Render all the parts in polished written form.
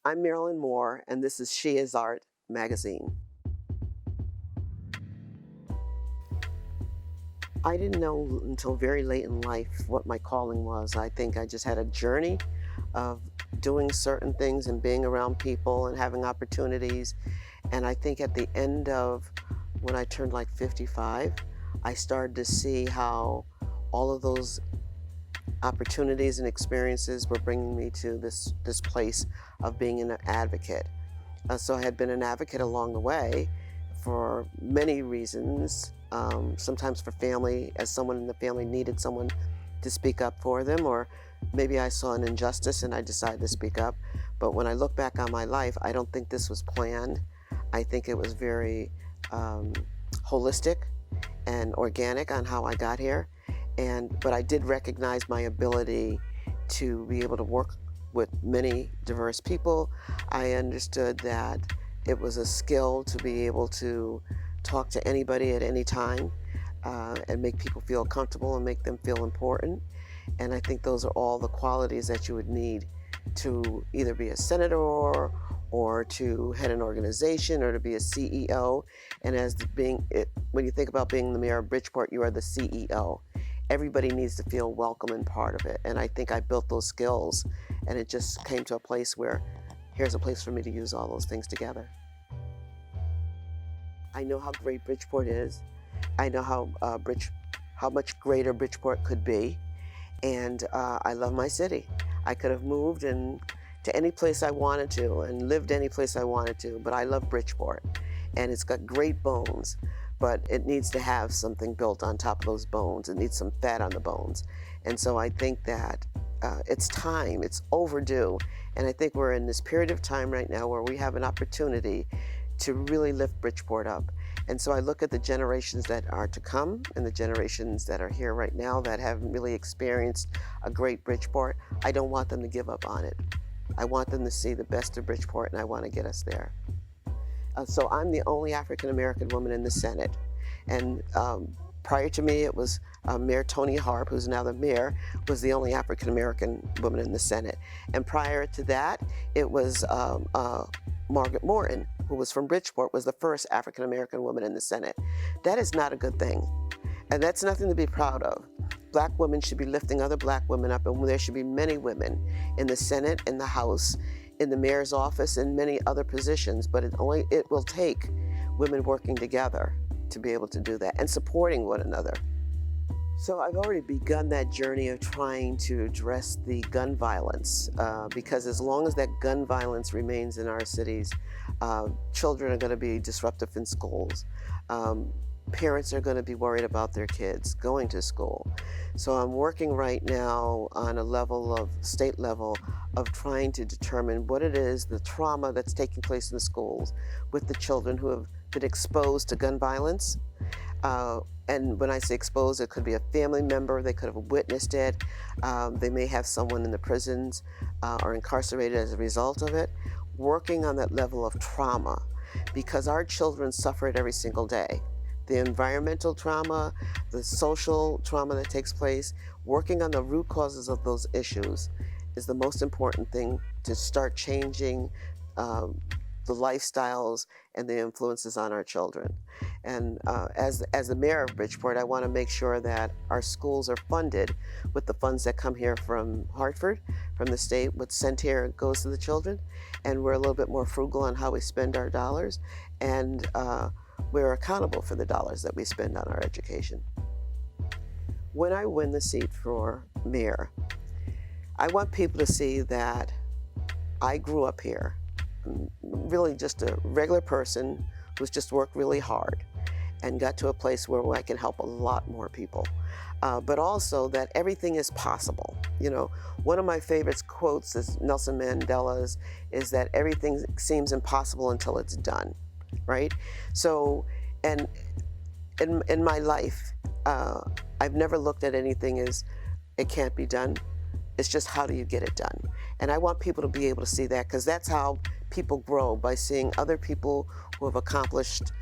I'm Marilyn Moore, and this is Sheisart Magazine. I didn't know until very late in life what my calling was. I think I just had a journey of doing certain things and being around people and having opportunities. And I think at the end of when I turned like 55, I started to see how all of those opportunities and experiences were bringing me to this place of being an advocate. So I had been an advocate along the way for many reasons, sometimes for family, as someone in the family needed someone to speak up for them, or maybe I saw an injustice and I decided to speak up. But when I look back on my life, I don't think this was planned. I think it was very holistic and organic on how I got here. But I did recognize my ability to be able to work with many diverse people. I understood that it was a skill to be able to talk to anybody at any time and make people feel comfortable and make them feel important. And I think those are all the qualities that you would need to either be a senator or to head an organization or to be a CEO. And when you think about being the mayor of Bridgeport, you are the CEO. Everybody needs to feel welcome and part of it. And I think I built those skills, and it just came to a place where here's a place for me to use all those things together. I know how great Bridgeport is. I know how much greater Bridgeport could be. And I love my city. I could have moved to any place I wanted to and lived any place I wanted to, but I love Bridgeport. And it's got great bones, but it needs to have something built on top of those bones. It needs some fat on the bones. And so I think that it's time, it's overdue. And I think we're in this period of time right now where we have an opportunity to really lift Bridgeport up. And so I look at the generations that are to come and the generations that are here right now that haven't really experienced a great Bridgeport. I don't want them to give up on it. I want them to see the best of Bridgeport, and I want to get us there. So I'm the only African-American woman in the Senate. And prior to me, it was Mayor Tony Harp, who's now the mayor, was the only African-American woman in the Senate. And prior to that, it was Margaret Morton, who was from Bridgeport, was the first African-American woman in the Senate. That is not a good thing. And that's nothing to be proud of. Black women should be lifting other black women up, and there should be many women in the Senate, in the House, in the mayor's office, and many other positions, but it will take women working together to be able to do that and supporting one another. So I've already begun that journey of trying to address the gun violence because as long as that gun violence remains in our cities, children are going to be disruptive in schools. Parents are going to be worried about their kids going to school. So I'm working right now on a state level of trying to determine what it is, the trauma that's taking place in the schools with the children who have been exposed to gun violence. And when I say exposed, it could be a family member, they could have witnessed it, they may have someone in the prisons or incarcerated as a result of it. Working on that level of trauma, because our children suffer it every single day. The environmental trauma, the social trauma that takes place, working on the root causes of those issues is the most important thing to start changing the lifestyles and the influences on our children. And as the mayor of Bridgeport, I want to make sure that our schools are funded with the funds that come here from Hartford, from the state. What's sent here goes to the children, and we're a little bit more frugal on how we spend our dollars, and we're accountable for the dollars that we spend on our education. When I win the seat for mayor, I want people to see that I grew up here. I'm really just a regular person who's just worked really hard and got to a place where I can help a lot more people. But also that everything is possible. You know, one of my favorite quotes is Nelson Mandela's, is that everything seems impossible until it's done, right? So, and in my life, I've never looked at anything as it can't be done. It's just how do you get it done? And I want people to be able to see that, because that's how people grow, by seeing other people who have accomplished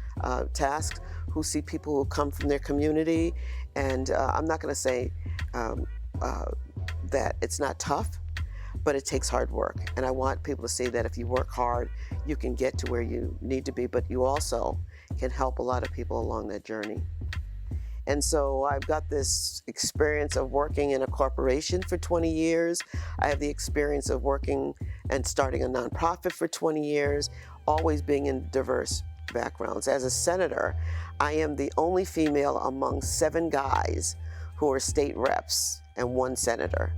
tasks, who see people who come from their community. And I'm not going to say that it's not tough, but it takes hard work. And I want people to see that if you work hard, you can get to where you need to be, but you also can help a lot of people along that journey. And so I've got this experience of working in a corporation for 20 years. I have the experience of working and starting a nonprofit for 20 years, always being in diverse backgrounds. As a senator, I am the only female among 7 guys who are state reps and 1 senator.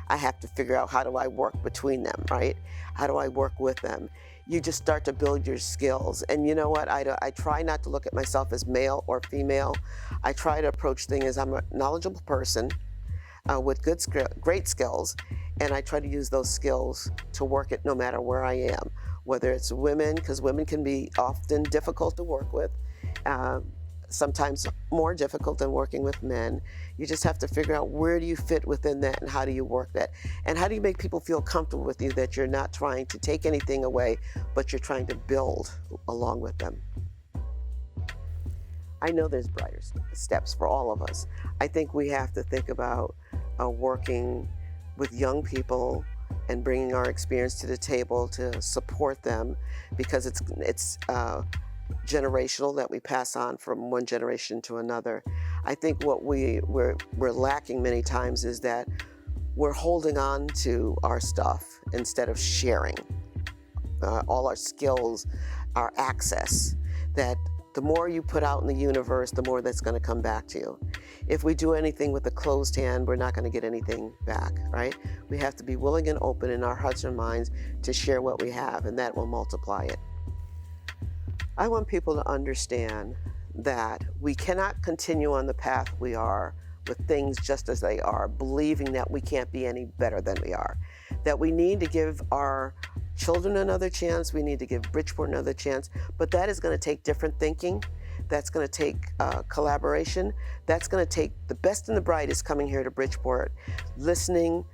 I have to figure out, how do I work between them, right? How do I work with them? You just start to build your skills. And you know what? I try not to look at myself as male or female. I try to approach things as I'm a knowledgeable person with great skills, and I try to use those skills to work it no matter where I am. Whether it's women, because women can be often difficult to work with, sometimes more difficult than working with men. You just have to figure out, where do you fit within that, and how do you work that? And how do you make people feel comfortable with you, that you're not trying to take anything away, but you're trying to build along with them? I know there's brighter steps for all of us. I think we have to think about working with young people and bringing our experience to the table to support them, because it's generational, that we pass on from one generation to another. I think what we're lacking many times is that we're holding on to our stuff instead of sharing all our skills, our access. That the more you put out in the universe, the more that's going to come back to you. If we do anything with a closed hand, we're not going to get anything back, right? We have to be willing and open in our hearts and minds to share what we have, and that will multiply it. I want people to understand that we cannot continue on the path we are with things just as they are, believing that we can't be any better than we are. That we need to give our children another chance, we need to give Bridgeport another chance, but that is going to take different thinking. That's going to take collaboration. That's going to take the best and the brightest coming here to Bridgeport, listening,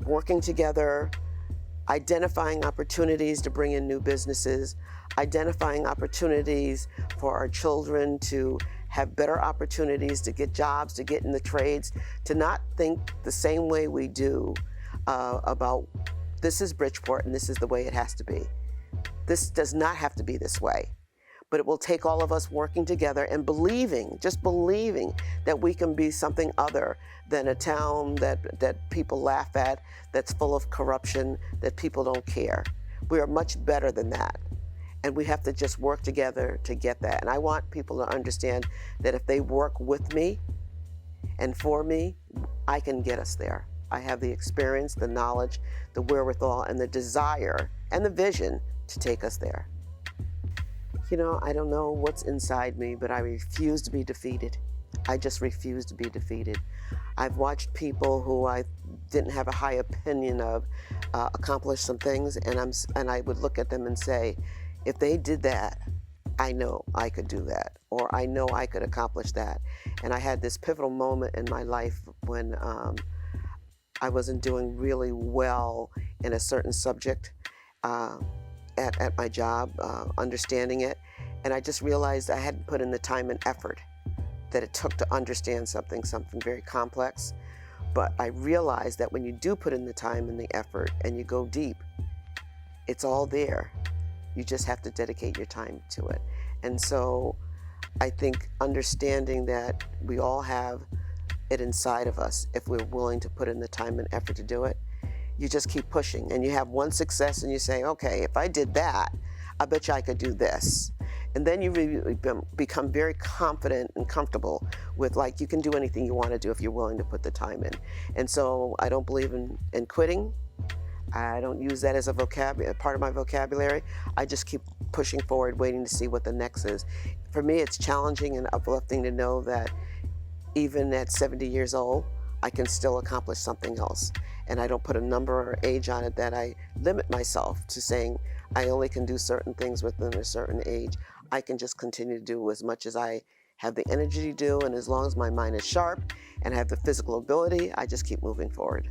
working together, identifying opportunities to bring in new businesses, identifying opportunities for our children to have better opportunities to get jobs, to get in the trades, to not think the same way we do about, this is Bridgeport and this is the way it has to be. This does not have to be this way. But it will take all of us working together and believing, just believing, that we can be something other than a town that people laugh at, that's full of corruption, that people don't care. We are much better than that. And we have to just work together to get that. And I want people to understand that if they work with me and for me, I can get us there. I have the experience, the knowledge, the wherewithal, and the desire and the vision to take us there. You know, I don't know what's inside me, but I refuse to be defeated. I just refuse to be defeated. I've watched people who I didn't have a high opinion of accomplish some things, and I would look at them and say, if they did that, I know I could do that, or I know I could accomplish that. And I had this pivotal moment in my life when I wasn't doing really well in a certain subject at my job, understanding it. And I just realized I hadn't put in the time and effort that it took to understand something very complex. But I realized that when you do put in the time and the effort and you go deep, it's all there. You just have to dedicate your time to it. And so I think understanding that we all have it inside of us, if we're willing to put in the time and effort to do it, you just keep pushing. And you have one success and you say, okay, if I did that, I bet you I could do this. And then you really become very confident and comfortable with, like, you can do anything you want to do if you're willing to put the time in. And so I don't believe in quitting. I don't use that as a part of my vocabulary. I just keep pushing forward, waiting to see what the next is. For me, it's challenging and uplifting to know that even at 70 years old, I can still accomplish something else. And I don't put a number or age on it, that I limit myself to saying I only can do certain things within a certain age. I can just continue to do as much as I have the energy to do, and as long as my mind is sharp and I have the physical ability, I just keep moving forward.